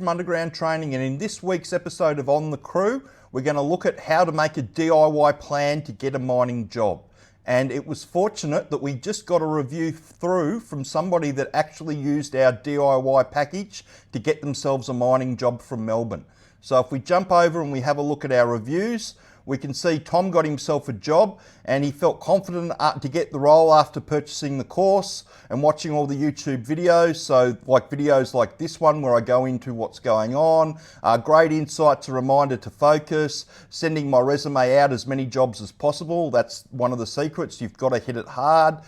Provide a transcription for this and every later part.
from Underground Training, and in this week's episode of On the Crew, we're going to look at how to make a DIY plan to get a mining job. And it was fortunate that we just got a review through from somebody that actually used our DIY package to get themselves a mining job from Melbourne. So if we jump over and we have a look at our reviews, we can see Tom got himself a job and he felt confident to get the role after purchasing the course and watching all the YouTube videos. So like videos like this one where I go into what's going on, great insights, a reminder to focus, sending my resume out as many jobs as possible. That's one of the secrets. You've got to hit it hard.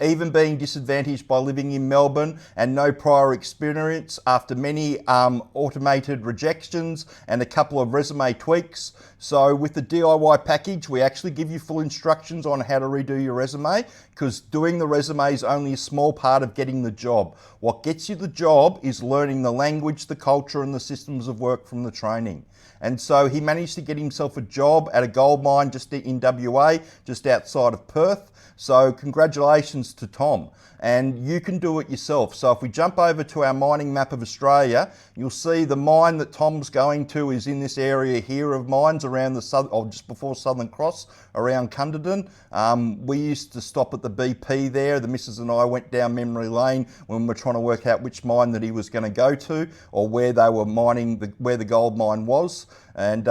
Even being disadvantaged by living in Melbourne and no prior experience after many automated rejections and a couple of resume tweaks. So with the DIY package, we actually give you full instructions on how to redo your resume, because doing the resume is only a small part of getting the job. What gets you the job is learning the language, the culture, and the systems of work from the training. And so he managed to get himself a job at a gold mine just in WA, just outside of Perth. So congratulations to Tom. And you can do it yourself. So if we jump over to our mining map of Australia, you'll see the mine that Tom's going to is in this area here of mines around the just before Southern Cross, around Cunderdin. We used to stop at the BP there. The missus and I went down memory lane when we were trying to work out which mine that he was going to go to, or where they were mining, where the gold mine was. And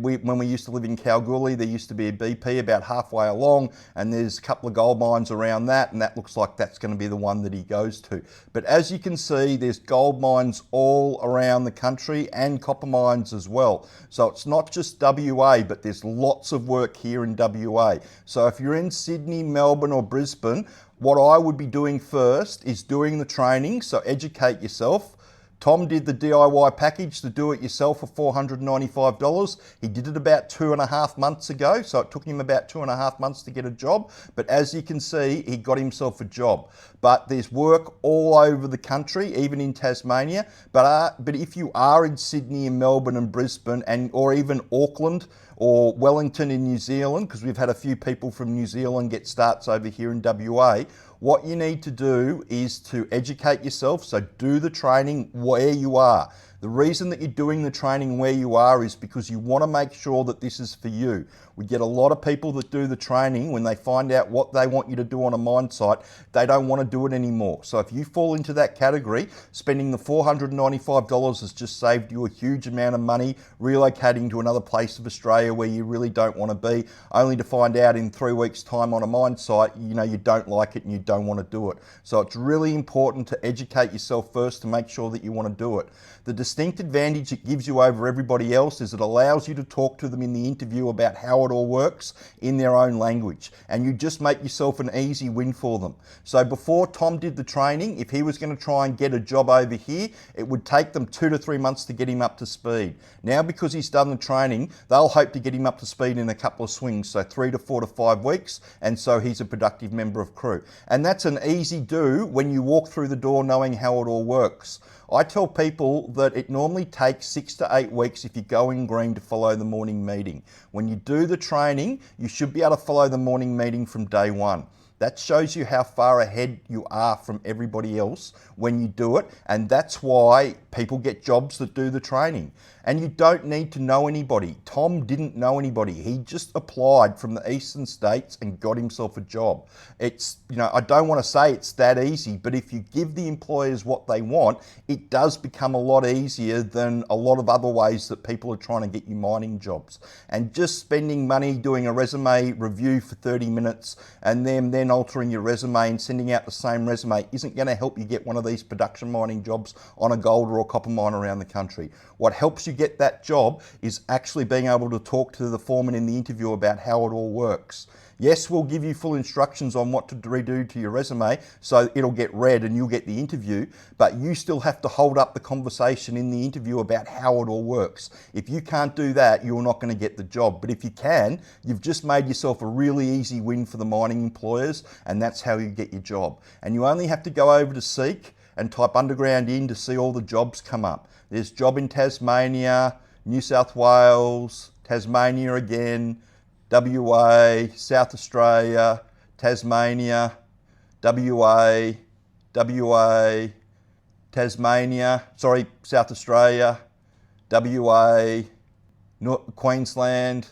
when we used to live in Kalgoorlie, there used to be a BP about halfway along, and there's a couple of gold mines around that, and that looks like that's going to be the one that he goes to. But as you can see, there's gold mines all around the country and copper mines as well. So it's not just WA, but there's lots of work here in WA. So if you're in Sydney, Melbourne or Brisbane, what I would be doing first is doing the training, so educate yourself. Tom did the DIY package, the do-it-yourself, for $495. He did it about 2.5 months ago, so it took him about 2.5 months to get a job. But as you can see, he got himself a job. But there's work all over the country, even in Tasmania. But if you are in Sydney and Melbourne and Brisbane, or even Auckland or Wellington in New Zealand, because we've had a few people from New Zealand get starts over here in WA, what you need to do is to educate yourself, so do the training where you are. The reason that you're doing the training where you are is because you want to make sure that this is for you. We get a lot of people that do the training, when they find out what they want you to do on a mine site, they don't want to do it anymore. So if you fall into that category, spending the $495 has just saved you a huge amount of money relocating to another place of Australia where you really don't want to be, only to find out in 3 weeks' time on a mine site, you don't like it and you don't want to do it. So it's really important to educate yourself first to make sure that you want to do it. The distinct advantage it gives you over everybody else is it allows you to talk to them in the interview about how it all works in their own language, and you just make yourself an easy win for them. So before Tom did the training, if he was going to try and get a job over here, it would take them 2 to 3 months to get him up to speed. Now, because he's done the training, they'll hope to get him up to speed in a couple of swings, so 3 to 4 to 5 weeks, and so he's a productive member of crew. And that's an easy do when you walk through the door knowing how it all works. I tell people that it normally takes 6 to 8 weeks if you go in green to follow the morning meeting. When you do the training, you should be able to follow the morning meeting from day one. That shows you how far ahead you are from everybody else when you do it, and that's why people get jobs that do the training. And you don't need to know anybody. Tom didn't know anybody. He just applied from the eastern states and got himself a job. It's, I don't want to say it's that easy, but if you give the employers what they want, it does become a lot easier than a lot of other ways that people are trying to get you mining jobs. And just spending money doing a resume review for 30 minutes and then altering your resume and sending out the same resume isn't going to help you get one of these production mining jobs on a gold or a copper mine around the country. What helps you get that job is actually being able to talk to the foreman in the interview about how it all works. Yes, we'll give you full instructions on what to redo to your resume so it'll get read and you'll get the interview, but you still have to hold up the conversation in the interview about how it all works. If you can't do that, you're not going to get the job. But if you can, you've just made yourself a really easy win for the mining employers, and that's how you get your job. And you only have to go over to Seek and type underground in to see all the jobs come up. There's job in Tasmania, New South Wales, Tasmania again, WA, South Australia, Tasmania, WA, South Australia, WA, Queensland.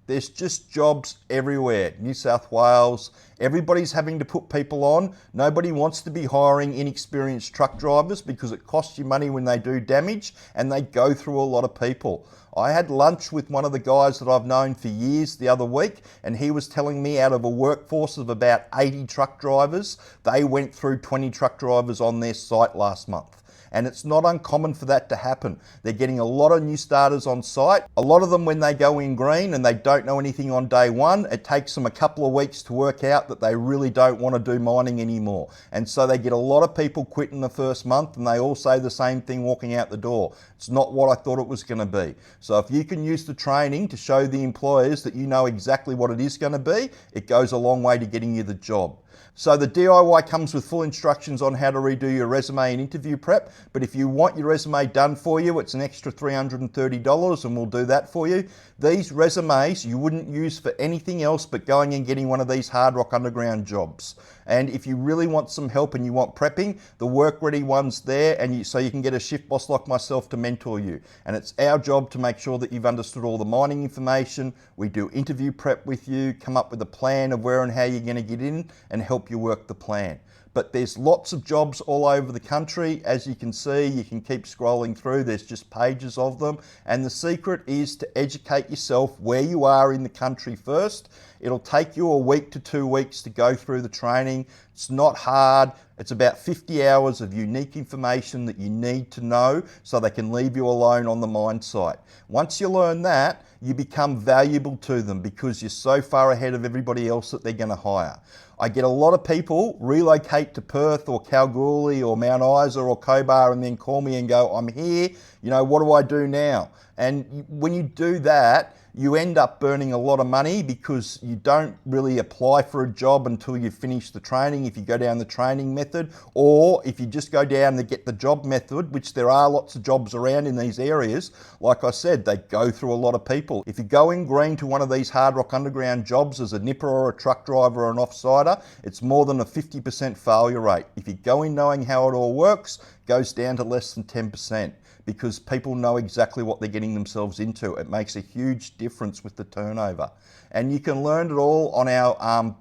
There's just jobs everywhere. New South Wales. Everybody's having to put people on. Nobody wants to be hiring inexperienced truck drivers because it costs you money when they do damage and they go through a lot of people. I had lunch with one of the guys that I've known for years the other week, and he was telling me out of a workforce of about 80 truck drivers, they went through 20 truck drivers on their site last month. And it's not uncommon for that to happen. They're getting a lot of new starters on site. A lot of them, when they go in green and they don't know anything on day one, it takes them a couple of weeks to work out that they really don't want to do mining anymore. And so they get a lot of people quitting the first month, and they all say the same thing walking out the door. It's not what I thought it was going to be. So if you can use the training to show the employers that you know exactly what it is going to be, it goes a long way to getting you the job. So the DIY comes with full instructions on how to redo your resume and interview prep, but if you want your resume done for you, it's an extra $330 and we'll do that for you. These resumes you wouldn't use for anything else but going and getting one of these Hard Rock Underground jobs. And if you really want some help and you want prepping, the Work Ready one's there, and so you can get a shift boss like myself to mentor you. And it's our job to make sure that you've understood all the mining information. We do interview prep with you, come up with a plan of where and how you're going to get in, and help you work the plan. But there's lots of jobs all over the country. As you can see, you can keep scrolling through. There's just pages of them. And the secret is to educate yourself where you are in the country first. It'll take you a week to 2 weeks to go through the training. It's not hard. It's about 50 hours of unique information that you need to know so they can leave you alone on the mine site. Once you learn that, you become valuable to them because you're so far ahead of everybody else that they're going to hire. I get a lot of people relocate to Perth or Kalgoorlie or Mount Isa or Cobar and then call me and go, I'm here, what do I do now? And when you do that, you end up burning a lot of money because you don't really apply for a job until you finish the training if you go down the training method, or if you just go down to get the job method, which there are lots of jobs around in these areas. Like I said, they go through a lot of people. If you go in green to one of these Hard Rock Underground jobs as a nipper or a truck driver or an offsider, it's more than a 50% failure rate. If you go in knowing how it all works, it goes down to less than 10%. Because people know exactly what they're getting themselves into. It makes a huge difference with the turnover. And you can learn it all on our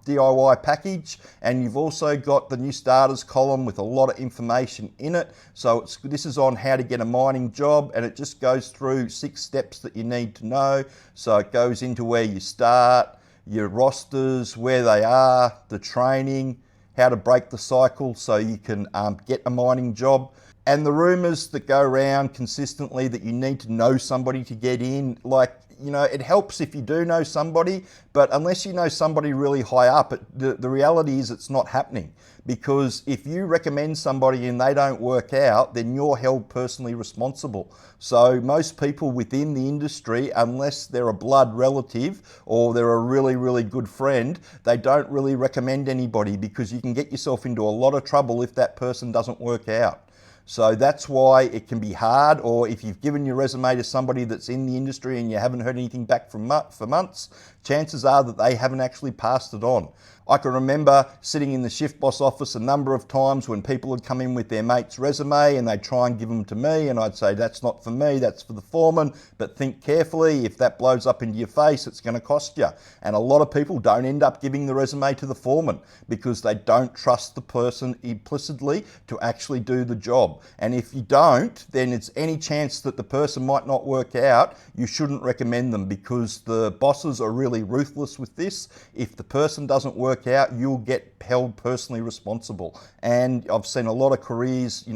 DIY package, and you've also got the new starters column with a lot of information in it. So this is on how to get a mining job, and it just goes through 6 steps that you need to know. So it goes into where you start, your rosters, where they are, the training, how to break the cycle so you can get a mining job. And the rumours that go around consistently that you need to know somebody to get in, it helps if you do know somebody, but unless you know somebody really high up, the reality is it's not happening. Because if you recommend somebody and they don't work out, then you're held personally responsible. So most people within the industry, unless they're a blood relative or they're a really, really good friend, they don't really recommend anybody because you can get yourself into a lot of trouble if that person doesn't work out. So that's why it can be hard, or if you've given your resume to somebody that's in the industry and you haven't heard anything back for months, chances are that they haven't actually passed it on. I can remember sitting in the shift boss office a number of times when people would come in with their mate's resume and they'd try and give them to me, and I'd say, that's not for me, that's for the foreman, but think carefully, if that blows up into your face, it's going to cost you. And a lot of people don't end up giving the resume to the foreman because they don't trust the person implicitly to actually do the job. And if you don't, then it's any chance that the person might not work out, you shouldn't recommend them because the bosses are really ruthless with this. If the person doesn't work out, you'll get held personally responsible. And I've seen a lot of careers,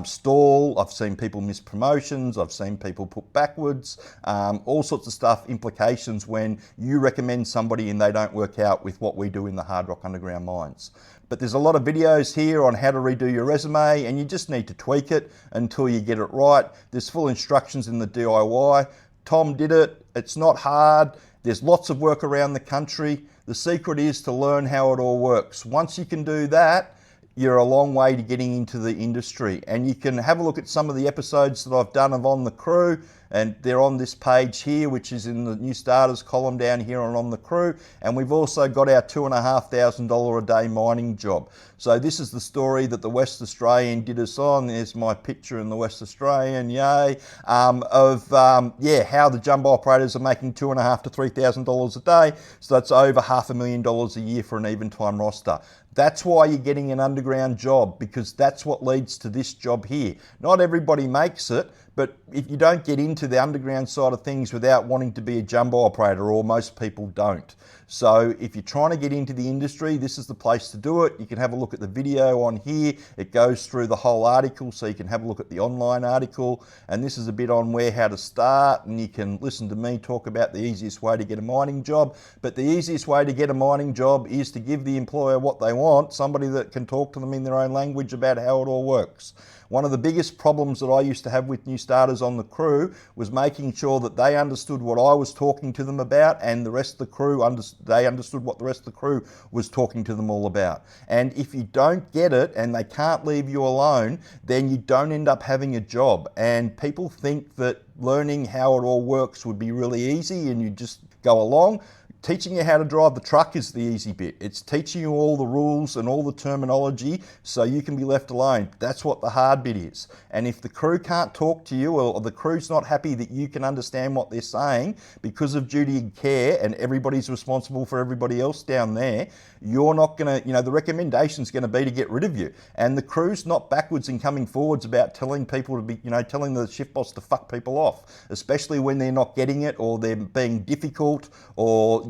stall. I've seen people miss promotions. I've seen people put backwards. All sorts of stuff, implications when you recommend somebody and they don't work out with what we do in the Hard Rock Underground mines. But there's a lot of videos here on how to redo your resume, and you just need to tweak it until you get it right. There's full instructions in the DIY. Tom did it. It's not hard. There's lots of work around the country. The secret is to learn how it all works. Once you can do that, you're a long way to getting into the industry. And you can have a look at some of the episodes that I've done of On the Crew. and they're on this page here, which is in the new starters column down here on the crew. And we've also got our $2,500 a day mining job. So this is the story that the West Australian did us on. There's my picture in the West Australian, yay, of how the jumbo operators are making $2,500 to $3,000 a day. So that's over $500,000 a year for an even time roster. That's why you're getting an underground job, because that's what leads to this job here. Not everybody makes it, but if you don't get into the underground side of things without wanting to be a jumbo operator, or most people don't. So if you're trying to get into the industry, this is the place to do it. You can have a look at the video on here. It goes through the whole article, so you can have a look at the online article. And this is a bit on how to start, and you can listen to me talk about the easiest way to get a mining job. But the easiest way to get a mining job is to give the employer what they want, somebody that can talk to them in their own language about how it all works. One of the biggest problems that I used to have with new starters on the crew was making sure that they understood what I was talking to them about, and the rest of the crew, they understood what the rest of the crew was talking to them all about. And if you don't get it and they can't leave you alone, then you don't end up having a job. And people think that learning how it all works would be really easy and you just go along. Teaching you how to drive the truck is the easy bit. It's teaching you all the rules and all the terminology so you can be left alone. That's what the hard bit is. And if the crew can't talk to you, or the crew's not happy that you can understand what they're saying because of duty and care, and everybody's responsible for everybody else down there, you're not going to, the recommendation's going to be to get rid of you. And the crew's not backwards in coming forwards about telling people to be, telling the shift boss to fuck people off, especially when they're not getting it, or they're being difficult, or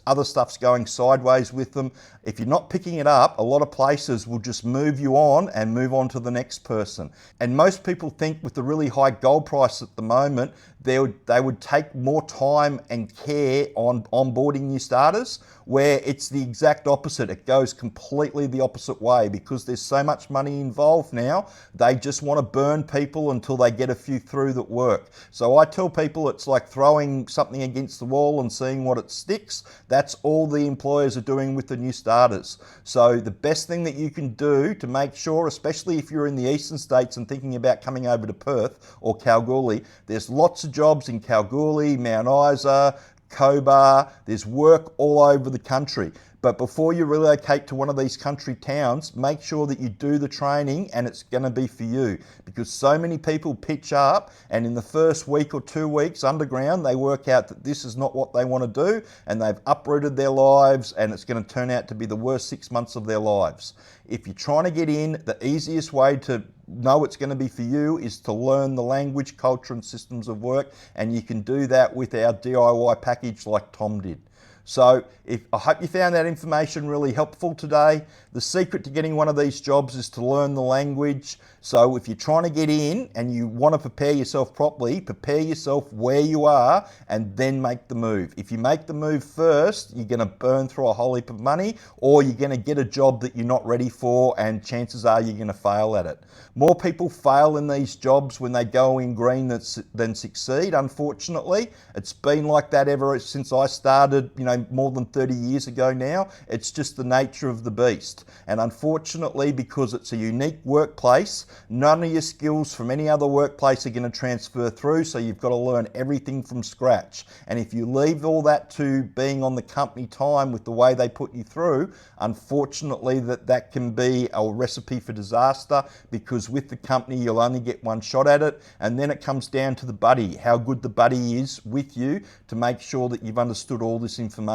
other stuff's going sideways with them. If you're not picking it up, a lot of places will just move you on and move on to the next person. And most people think with the really high gold price at the moment, they would take more time and care on onboarding new starters, where it's the exact opposite. It goes completely the opposite way, because there's so much money involved now. They just want to burn people until they get a few through that work. So I tell people it's like throwing something against the wall and seeing what it sticks. That's all the employers are doing with the new starters. So the best thing that you can do to make sure, especially if you're in the eastern states and thinking about coming over to Perth or Kalgoorlie, there's lots of jobs in Kalgoorlie, Mount Isa, Cobar. There's work all over the country. But before you relocate to one of these country towns, make sure that you do the training and it's going to be for you. Because so many people pitch up, and in the first week or 2 weeks underground, they work out that this is not what they want to do, and they've uprooted their lives, and it's going to turn out to be the worst 6 months of their lives. If you're trying to get in, the easiest way to know it's going to be for you is to learn the language, culture and systems of work, and you can do that with our DIY package like Tom did. So I hope you found that information really helpful today. The secret to getting one of these jobs is to learn the language. So if you're trying to get in and you want to prepare yourself properly, prepare yourself where you are and then make the move. If you make the move first, you're going to burn through a whole heap of money, or you're going to get a job that you're not ready for, and chances are you're going to fail at it. More people fail in these jobs when they go in green than succeed, unfortunately. It's been like that ever since I started, more than 30 years ago now. It's just the nature of the beast. And unfortunately, because it's a unique workplace, none of your skills from any other workplace are going to transfer through, so you've got to learn everything from scratch. And if you leave all that to being on the company time with the way they put you through, unfortunately that can be a recipe for disaster, because with the company you'll only get one shot at it, and then it comes down to the buddy, how good the buddy is with you to make sure that you've understood all this information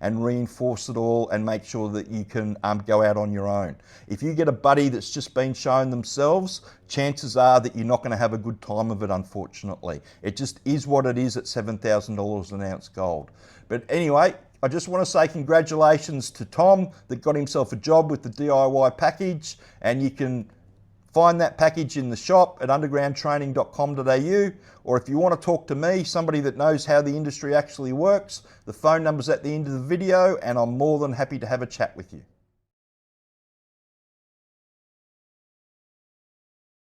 and reinforce it all and make sure that you can go out on your own. If you get a buddy that's just been shown themselves, chances are that you're not going to have a good time of it, unfortunately. It just is what it is at $7,000 an ounce gold. But anyway, I just want to say congratulations to Tom that got himself a job with the DIY package, and you can find that package in the shop at undergroundtraining.com.au, or if you want to talk to me, somebody that knows how the industry actually works, the phone number's at the end of the video, and I'm more than happy to have a chat with you.